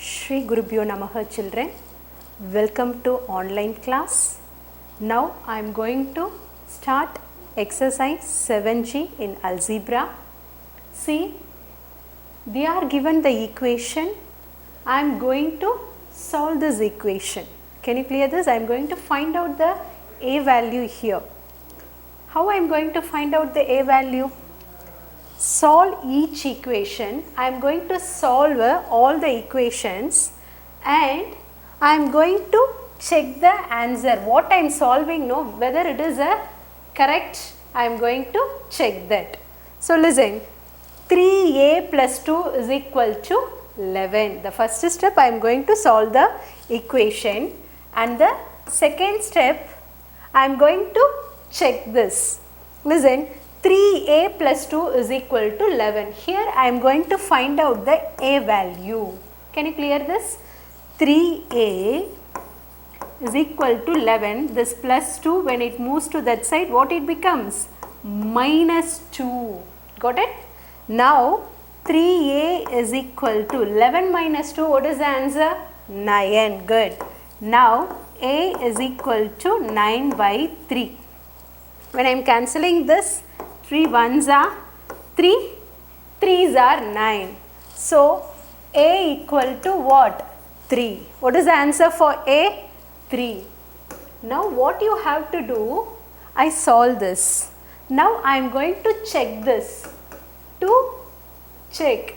Shri Gurubhyo Namaha children, welcome to online class. Now I am going to start exercise 7G in Algebra. See, they are given the equation. I am going to solve this equation. Can you clear this? I am going to find out the A value here. How I am going to find out the A value? Solve each equation. I am going to solve all the equations and I am going to check the answer. What I am solving, no, whether it is a correct, I am going to check that. So listen, 3a plus 2 is equal to 11. The first step I am going to solve the equation and the second step I am going to check this. Listen, 3a plus 2 is equal to 11. Here I am going to find out the a value. Can you clear this? 3a is equal to 11. This plus 2, when it moves to that side, what it becomes? Minus 2. Got it? Now 3a is equal to 11 minus 2. What is the answer? 9. Good. Now a is equal to 9 by 3. When I am cancelling this, 3 ones are 3, 3s are 9. So a equal to what? 3. What is the answer for a? 3. Now what you have to do? I solve this. Now I am going to check this. To check,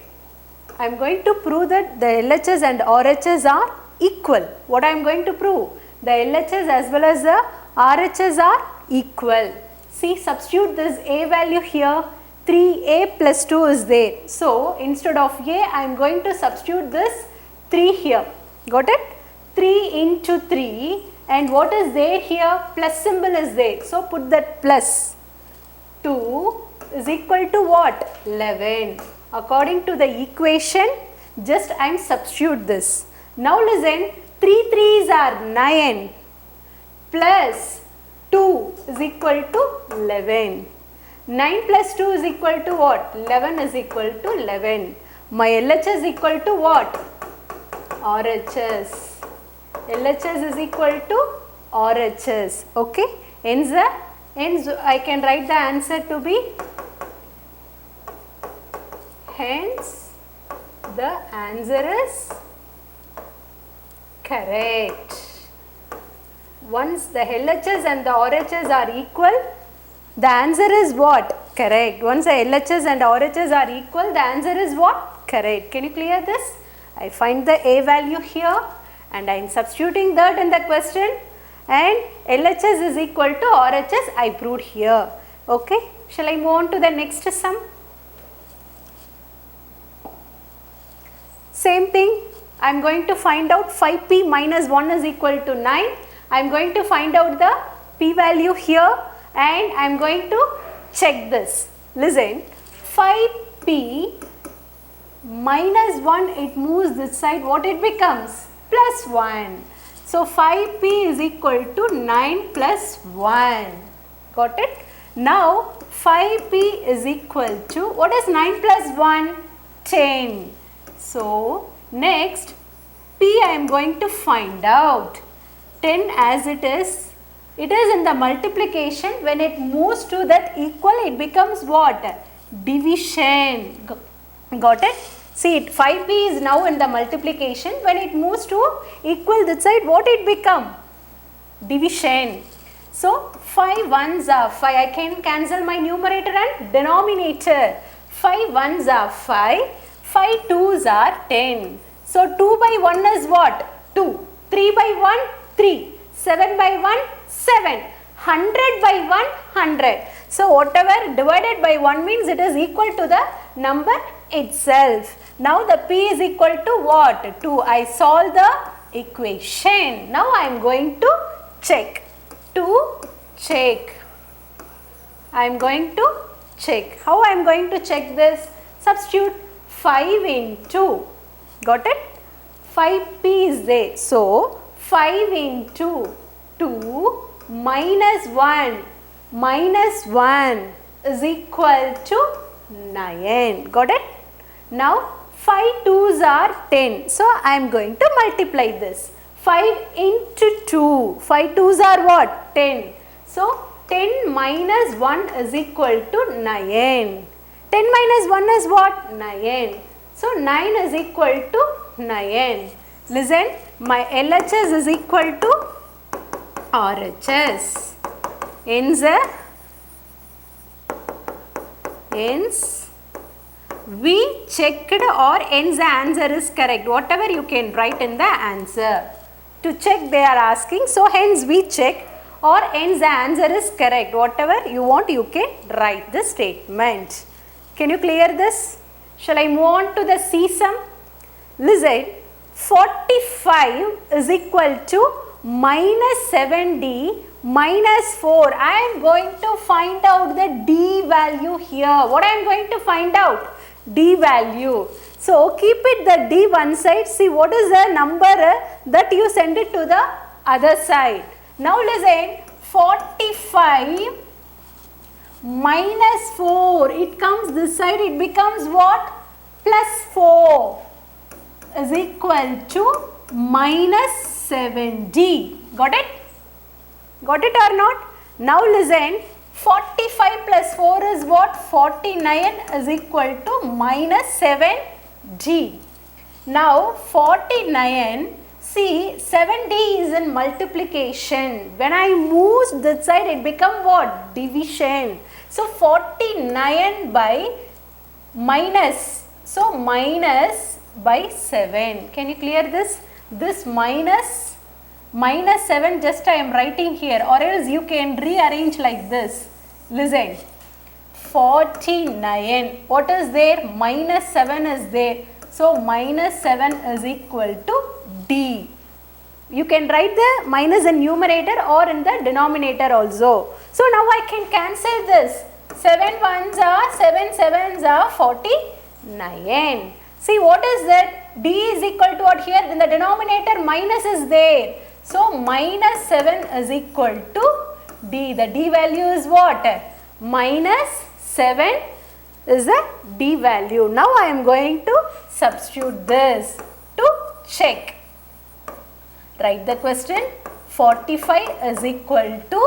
I am going to prove that the LHS and RHS are equal. What I am going to prove? The LHS as well as the RHS are equal. See, substitute this a value here. 3a plus 2 is there. So instead of a, I am going to substitute this 3 here. Got it? 3 into 3, and what is there here? Plus symbol is there. So put that plus. 2 is equal to what? 11. According to the equation, just I am substitute this. Now listen, 3 3s are 9 plus 2 is equal to 11. 9 plus 2 is equal to what? 11 is equal to 11. My LHS is equal to what? RHS. LHS is equal to RHS. Okay. Hence I can write the answer to be, hence the answer is correct. Once the LHS and the RHS are equal, the answer is what? Correct. Once the LHS and RHS are equal, the answer is what? Correct. Can you clear this? I find the a value here and I am substituting that in the question, and LHS is equal to RHS I proved here. Okay. Shall I move on to the next sum? Same thing. I am going to find out 5p minus 1 is equal to 9. I am going to find out the p value here and I am going to check this. Listen, 5p minus 1, it moves this side, what it becomes? Plus 1. So 5p is equal to 9 plus 1. Got it? Now 5p is equal to, what is 9 plus 1? 10. So next p I am going to find out. 10 as it is in the multiplication. When it moves to that equal, it becomes what? Division. Got it? See, 5p is now in the multiplication. When it moves to equal this side, what it become? Division. So 5 ones are 5. I can cancel my numerator and denominator. 5 ones are 5. 5 twos are 10. So 2 by 1 is what? 2. 3 by 1, 3. 7 by 1, 7. 100 by 1, 100. So whatever divided by 1 means it is equal to the number itself. Now the p is equal to what? 2. I solve the equation. Now I am going to check. To check. I am going to check. How I am going to check this? Substitute 5 into. Got it? 5p is there. So 5 into 2 minus 1 is equal to 9. Got it? Now 5 2s are 10. So I am going to multiply this. 5 into 2. 5 2s are what? 10. So 10 minus 1 is equal to 9. 10 minus 1 is what? 9. So 9 is equal to 9. Listen, my LHS is equal to RHS. Hence, we checked or hence the answer is correct. Whatever you can write in the answer. To check they are asking. So hence we check or hence the answer is correct. Whatever you want you can write the statement. Can you clear this? Shall I move on to the C sum? Listen, 45 is equal to minus 7D minus 4. I am going to find out the D value here. What I am going to find out? D value. So keep it the D one side. See what is the number that you send it to the other side. Now listen, 45 minus 4. It comes this side. It becomes what? Plus 4 is equal to minus 7D. Got it? Got it or not? Now listen, 45 plus 4 is what? 49 is equal to minus 7D. Now 49, see 7D is in multiplication. When I move this side it become what? Division. So 49 by minus. So minus by 7. Can you clear this? This minus 7 just I am writing here, or else you can rearrange like this. Listen, 49. What is there? Minus 7 is there. So minus 7 is equal to D. You can write the minus in numerator or in the denominator also. So now I can cancel this. 7 ones are 7 sevens are 49. See what is that? D is equal to what here? In the denominator minus is there. So minus 7 is equal to D. The D value is what? Minus 7 is the D value. Now I am going to substitute this to check. Write the question. 45 is equal to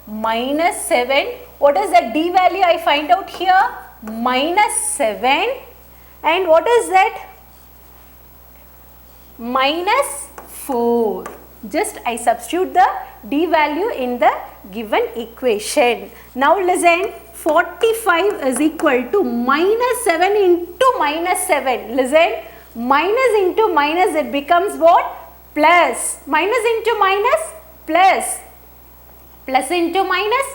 minus 7. What is the D value I find out here? Minus 7. And what is that? Minus 4. Just I substitute the D value in the given equation. Now listen, 45 is equal to minus 7 into minus 7. Listen, minus into minus it becomes what? Plus. Minus into minus, plus. Plus into minus,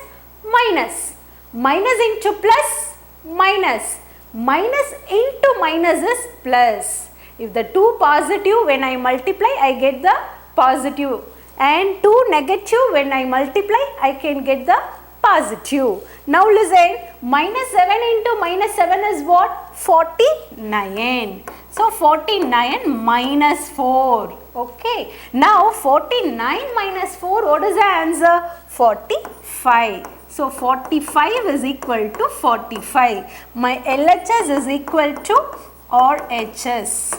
minus. Minus into plus, minus. Minus into minus is plus. If the two positive, when I multiply, I get the positive, and 2 negative, when I multiply I can get the positive. Now listen, minus 7 into minus 7 is what? 49. So 49 minus 4. Okay. Now 49 minus 4, what is the answer? 45. So 45 is equal to 45. My LHS is equal to RHS.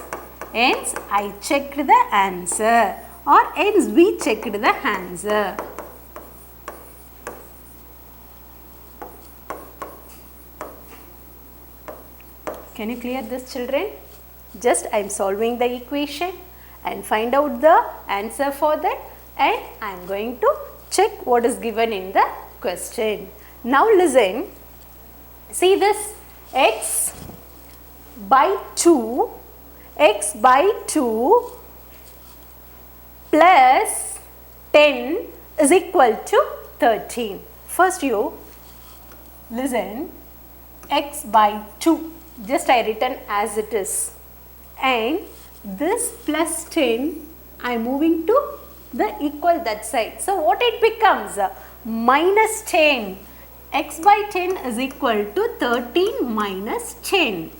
Hence I checked the answer. Or hence we checked the answer. Can you clear this, children? Just I am solving the equation and find out the answer for that, and I am going to check what is given in the question. Now listen, see this x by 2 plus 10 is equal to 13. First you listen, x by 2, just I written as it is, and this plus 10 I am moving to the equal that side. So what it becomes? Minus 10. X by 10 is equal to 13 minus 10.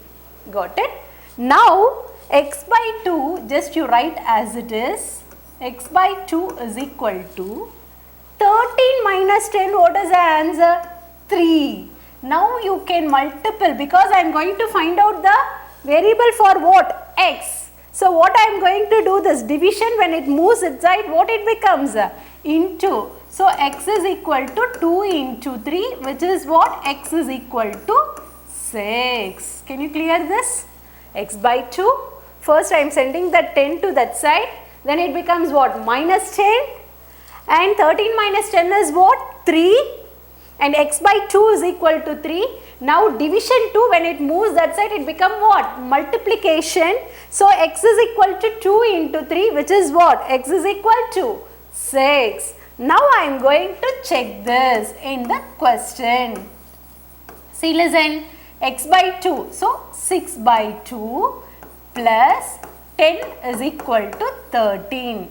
Got it? Now x by 2, just you write as it is. X by 2 is equal to 13 minus 10. What is the answer? 3. Now you can multiple, because I am going to find out the variable for what? X. So what I am going to do, this division, when it moves inside, what it becomes? Into. So x is equal to 2 into 3, which is what? X is equal to 6. Can you clear this? X by 2. First I am sending that 10 to that side. Then it becomes what? Minus 10. And 13 minus 10 is what? 3. And x by 2 is equal to 3. Now division 2, when it moves that side, it becomes what? Multiplication. So x is equal to 2 into 3, which is what? X is equal to 6. Now I am going to check this in the question. See, listen, x by 2. So 6 by 2 plus 10 is equal to 13.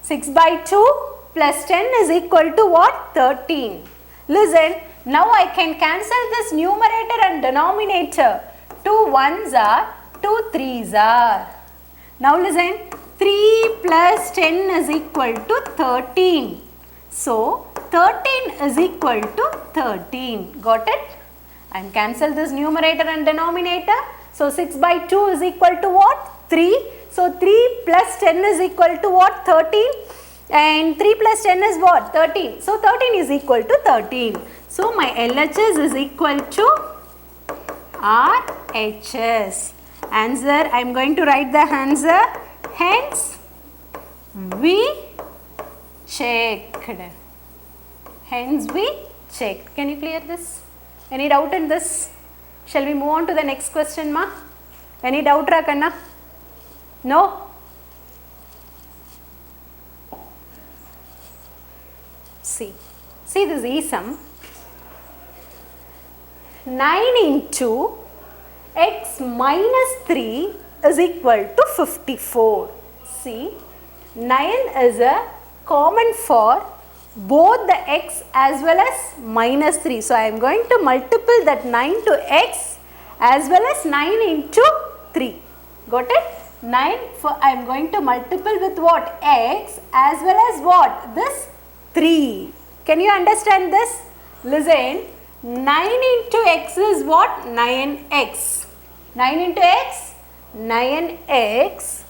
6 by 2 plus 10 is equal to what? 13. Listen, now I can cancel this numerator and denominator. 2 1s are, 2 3s are. Now listen, 3 plus 10 is equal to 13. So 13 is equal to 13. Got it? I am cancel this numerator and denominator. So 6 by 2 is equal to what? 3. So 3 plus 10 is equal to what? 13. And 3 plus 10 is what? 13. So 13 is equal to 13. So my LHS is equal to RHS. Answer, I am going to write the answer. Hence, we checked. Hence, we checked. Can you clear this? Any doubt in this? Shall we move on to the next question, ma? Any doubt, Rakanna? No? See this is sum. 9 into x minus 3 is equal to 54. See, 9 is a common for both the x as well as minus 3. So I am going to multiply that 9 to x as well as 9 into 3. Got it? 9 for I am going to multiply with what? X as well as what? This 3. Can you understand this? Listen, 9 into x is what? 9x. 9 into x? 9x.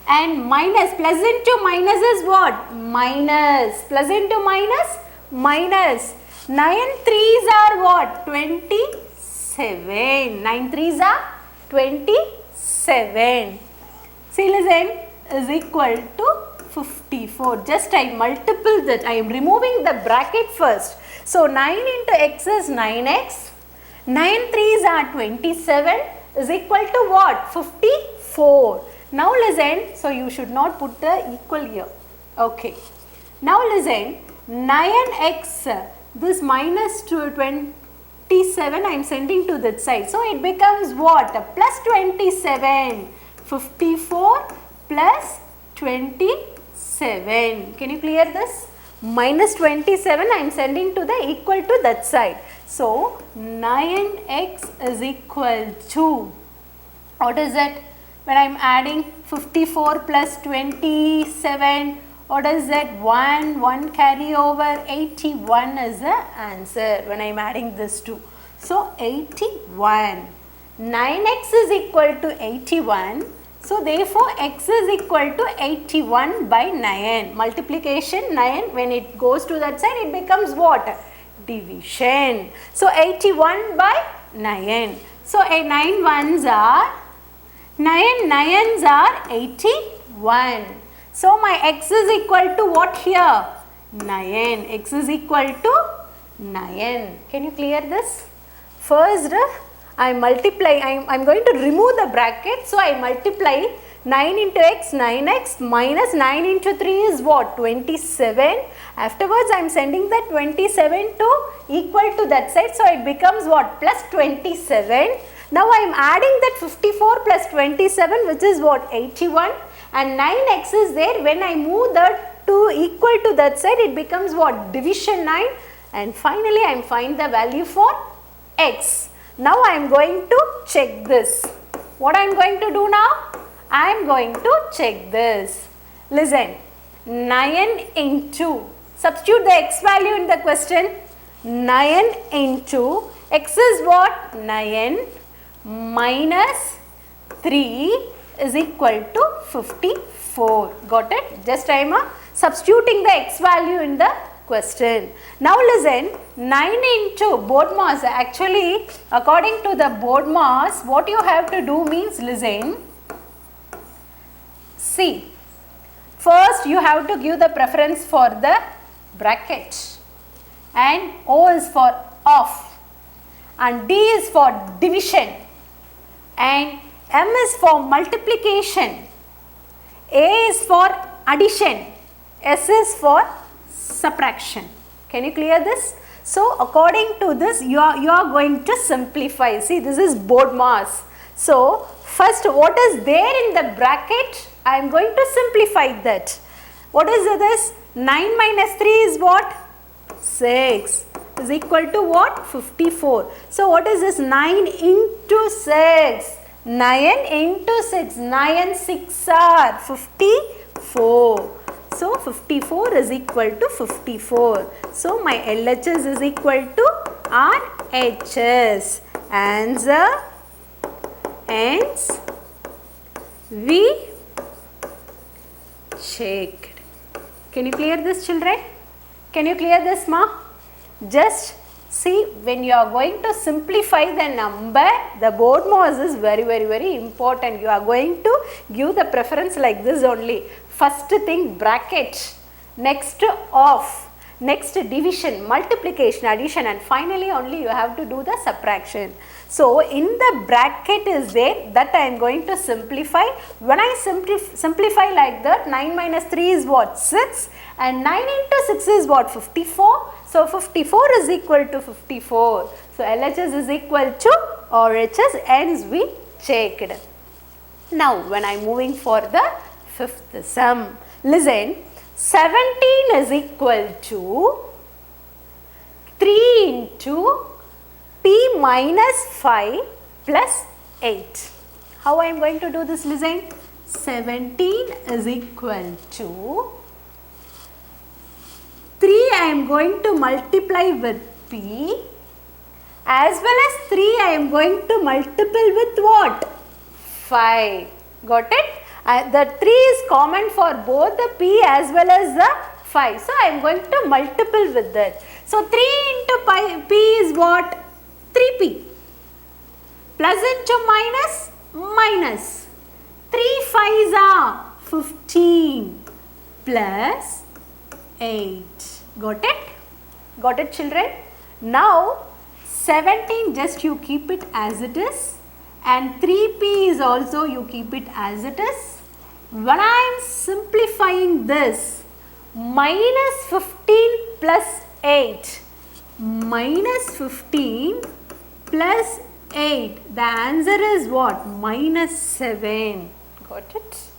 And minus, plus into minus is what? Minus. Plus into minus? Minus. 9 3s are what? 27. 9 3s are 27. See, listen, is equal to 54. Just I multiple that. I am removing the bracket first. So 9 into x is 9x. 9 3s are 27 is equal to what? 54. Now listen, so you should not put the equal here. Okay. Now listen, 9x, this minus 27 I am sending to that side. So it becomes what? Plus 27. 54 plus 27. Can you clear this? Minus 27 I am sending to the equal to that side. So 9x is equal to, what is it? When I am adding 54 plus 27, what is that? 1 carry over, 81 is the answer when I am adding this two. So 81. 9x is equal to 81. So therefore x is equal to 81 by 9. Multiplication 9, when it goes to that side, it becomes what? Division. So 81 by 9. So 9 ones are 9 9s are 81. So my x is equal to what here? 9. X is equal to 9. Can you clear this? First I multiply, I am going to remove the bracket. So I multiply 9 into x, 9x minus 9 into 3 is what? 27. Afterwards I am sending that 27 to equal to that side. So it becomes what? Plus 27. Now I am adding that 54 plus 27, which is what? 81, and 9x is there. When I move that to equal to that side, it becomes what? Division 9, and finally I am finding the value for x. Now I am going to check this. What I am going to do now? I am going to check this. Listen, 9 into, substitute the x value in the question. 9 into, x is what? 9. minus 3 is equal to 54. Got it? Just I am substituting the x value in the question. Now listen, 9 into board mass, actually according to the board mass, what you have to do means, listen, see, first you have to give the preference for the bracket, and O is for off, and D is for division, and M is for multiplication, A is for addition, S is for subtraction. Can you clear this? So according to this, you are going to simplify. See, this is board mass. So first, what is there in the bracket? I am going to simplify that. What is this? 9 minus 3 is what? 6 is equal to what? 54. So what is this? 9 into 6. 9 into 6. 9 and 6 are 54. So 54 is equal to 54. So my LHS is equal to RHS. Answer. Hence we checked. Can you clear this, children? Can you clear this, ma? Just see, when you are going to simplify the number, the board mass is very important. You are going to give the preference like this only. First thing, bracket, next off, next division, multiplication, addition, and finally only you have to do the subtraction. So in the bracket is there, that I am going to simplify. When I simplify like that, 9 minus 3 is what? 6, and 9 into 6 is what? 54. So 54 is equal to 54. So LHS is equal to RHS, hence we checked. Now when I am moving for the fifth sum, listen, 17 is equal to 3 into p minus 5 plus 8. How I am going to do this? Listen, 17 is equal to 3 I am going to multiply with p, as well as 3 I am going to multiply with what? 5. Got it? The 3 is common for both the p as well as the 5. So I am going to multiply with that. So 3 into p is what? 3p. Plus into minus, minus. 3 5s are 15 plus 8. Got it? Got it, children? Now 17, just you keep it as it is, and 3p is also you keep it as it is. When I am simplifying this, minus 15 plus 8, minus 15 plus 8, the answer is what? Minus 7. Got it?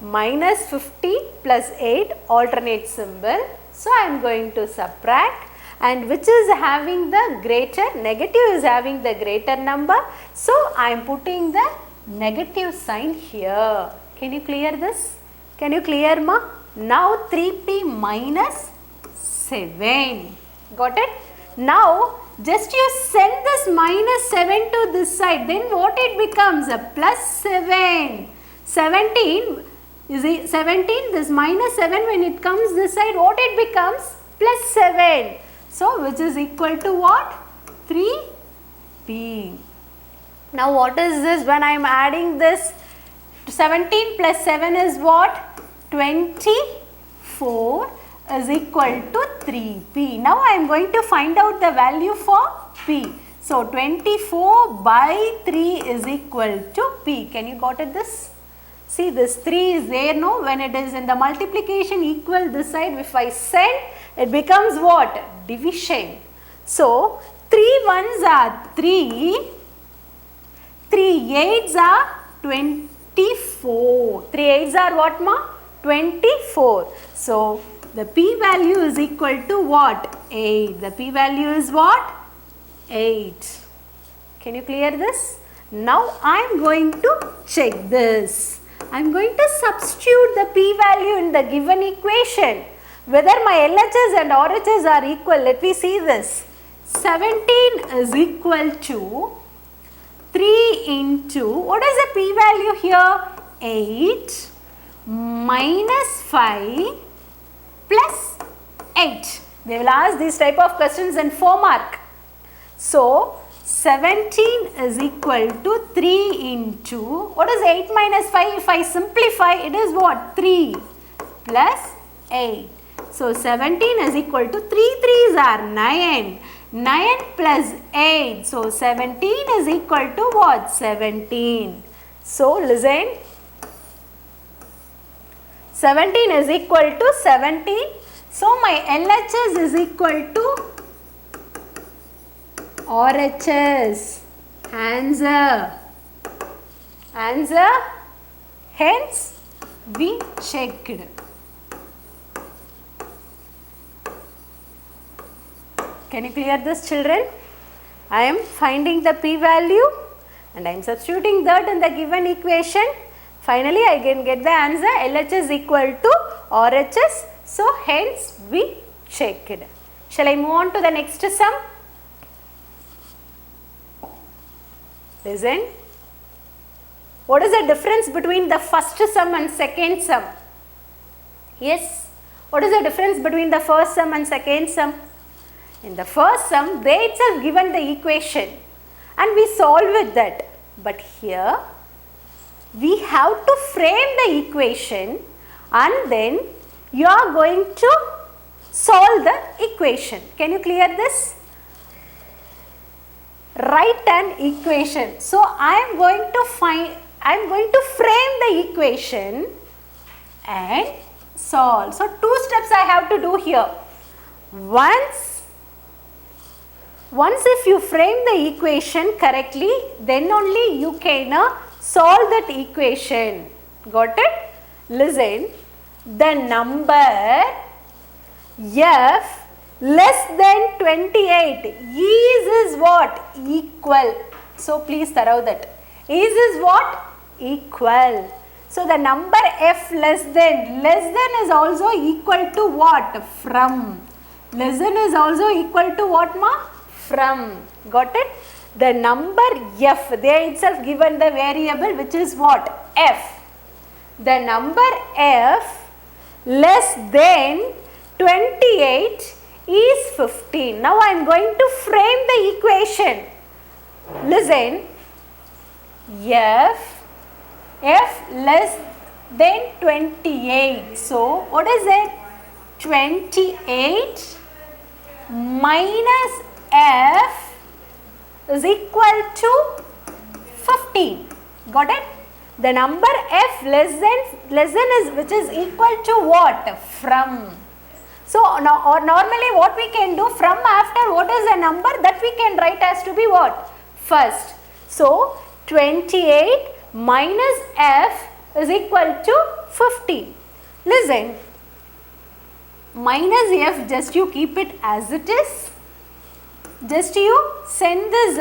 Minus 50 plus 8, alternate symbol. So I am going to subtract, and which is having the greater, negative is having the greater number. So I am putting the negative sign here. Can you clear this? Can you clear, ma? Now 3p minus 7. Got it? Now just you send this minus 7 to this side, then what it becomes? A plus 7. 17 is 17, this minus 7 when it comes this side, what it becomes? Plus 7. So which is equal to what? 3p. Now what is this when I am adding this? 17 plus 7 is what? 24 is equal to 3p. Now I am going to find out the value for p. So 24 by 3 is equal to p. Can you got it this? See, this 3 is there, no? When it is in the multiplication equal this side, if I send, it becomes what? Division. So 3 ones are 3, 3 eights are 24. 3 eights are what, ma? 24. So the p value is equal to what? 8. The p value is what? 8. Can you clear this? Now I am going to check this. I am going to substitute the p value in the given equation. Whether my LHS and RHS are equal, let me see this. 17 is equal to 3 into, what is the p-value here? 8 minus 5 plus 8. They will ask these type of questions in 4 mark. So, 17 is equal to 3 into, what is 8 minus 5? If I simplify, it is what? 3 plus 8. So, 17 is equal to 3 3s are 9. 9 plus 8. So, 17 is equal to what? 17. So, listen. 17 is equal to 17. So, my LHS is equal to RHS. Answer. Answer. Hence, we checked. Can you clear this, children? I am finding the p-value and I am substituting that in the given equation. Finally, I can get the answer LHS equal to RHS. So, hence we checked. Shall I move on to the next sum? Listen. What is the difference between the first sum and second sum? Yes. What is the difference between the first sum and second sum? In the first sum, they itself given the equation and we solve with that. But here, we have to frame the equation and then you are going to solve the equation. Can you clear this? Write an equation. So, I am going to frame the equation and solve. So, 2 steps I have to do here. Once if you frame the equation correctly, then only you can solve that equation. Got it? Listen, the number f less than 28 is what? Equal. So, please thorough that. Is what? Equal. So, the number f less than is also equal to what? From. Less than is also equal to what, ma? From. Got it? The number f, they itself given the variable which is what? F. The number f less than 28 is 15. Now, I am going to frame the equation. Listen, f less than 28. So, what is it? 28 minus f is equal to 15. Got it? The number f less than is which is equal to what? From. So, now or normally what we can do, from after what is the number that we can write as to be what? First. So, 28 minus f is equal to 50. Listen, minus f, just you keep it as it is. Just you send this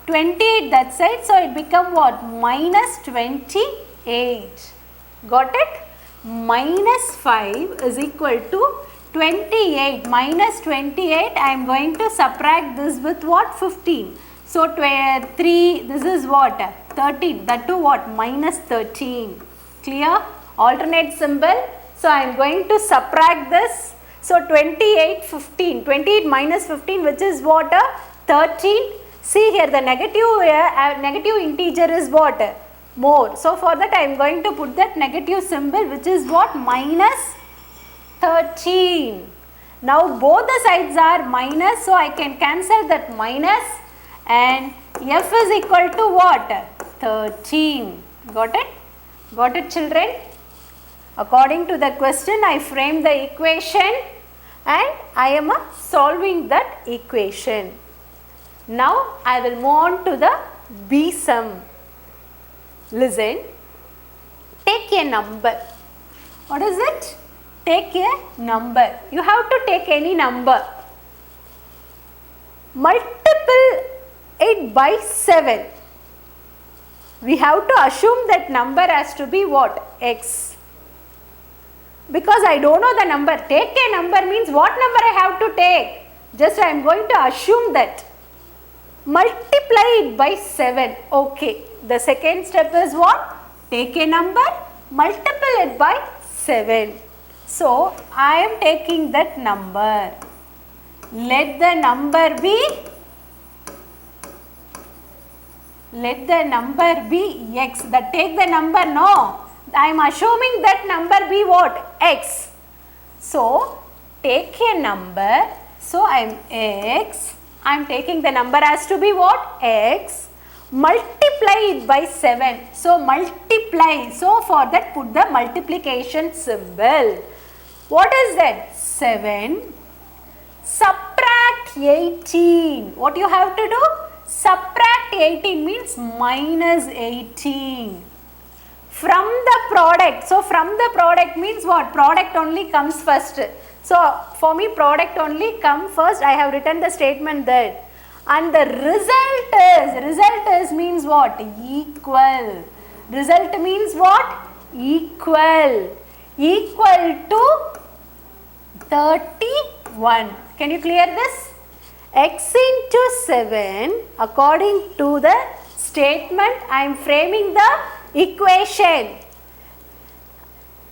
28 that side, so it become what? Minus 28. Got it? Minus 5 is equal to 28. Minus 28, I am going to subtract this with what? 15. So, 3, this is what? 13. That to what? Minus 13. Clear? Alternate symbol. So, I am going to subtract this. So, 28, 15. 28 minus 15, which is what? 13. See here, the negative integer is what? More. So, for that I am going to put that negative symbol, which is what? Minus 13. Now, both the sides are minus, so I can cancel that minus and f is equal to what? 13. Got it? Got it, children? According to the question, I frame the equation and I am solving that equation. Now, I will move on to the B sum. Listen, take a number. What is it? Take a number. You have to take any number. Multiple it by 7. We have to assume that number has to be what? X. Because I don't know the number. Take a number means what number I have to take? Just I am going to assume that. multiply it by 7. Okay, the second step is what? Take a number, multiply it by 7. So, I am taking that number. Let the number be x. Take the number, no. I am assuming that number be what? X. So, take a number. So, I am x. I am taking the number as to be what? X. Multiply it by 7. So, multiply. So, for that put the multiplication symbol. What is that? 7. Subtract 18. What you have to do? Subtract 18 means minus 18. From the product. So, from the product means what? Product only comes first. So, for me product only come first. I have written the statement that. And the result is means what? Equal. Result means what? Equal. Equal to 31. Can you clear this? X into 7, according to the statement, I am framing the equation.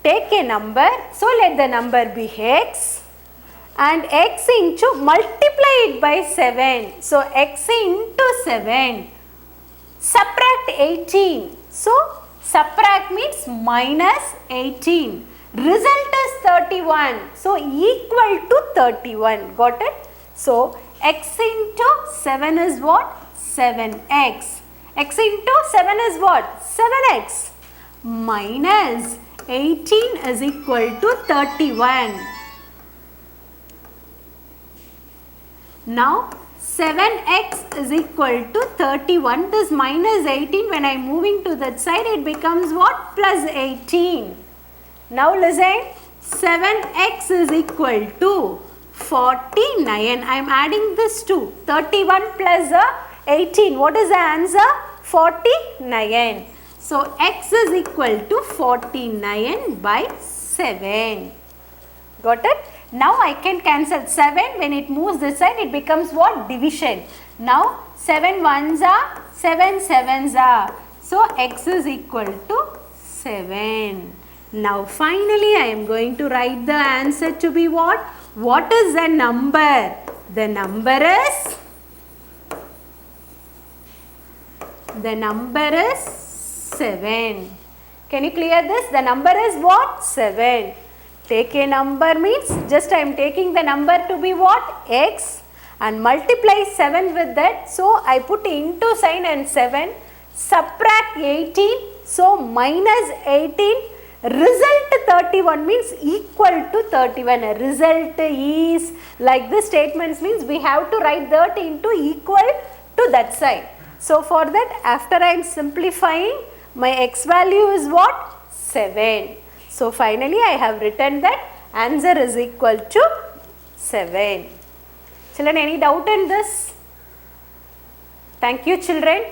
Take a number, so let the number be x, and x into multiply it by 7. So, x into 7, subtract 18. So, subtract means minus 18. Result is 31. So, equal to 31. Got it? So, x into 7 is what? 7x. X into 7 is what? 7x. Minus 18 is equal to 31. Now, 7x is equal to 31. This minus 18, when I am moving to that side, it becomes what? Plus 18. Now, listen. 7x is equal to 49. I am adding this to 31 plus 18. What is the answer? 49. So, x is equal to 49 by 7. Got it? Now, I can cancel 7. When it moves this side, it becomes what? Division. Now, 7 ones are, 7 sevens are. So, x is equal to 7. Now, finally, I am going to write the answer to be what? What is the number? The number is 7. Can you clear this? The number is what? 7. Take a number means just I am taking the number to be what? X, and multiply 7 with that. So, I put into sign and 7. Subtract 18. So, minus 18. Result 31 means equal to 31. A result is like this statements means we have to write that into equal to that side. So, for that after I am simplifying, my x value is what? 7. So, finally I have written that answer is equal to 7. Children, any doubt in this? Thank you, children.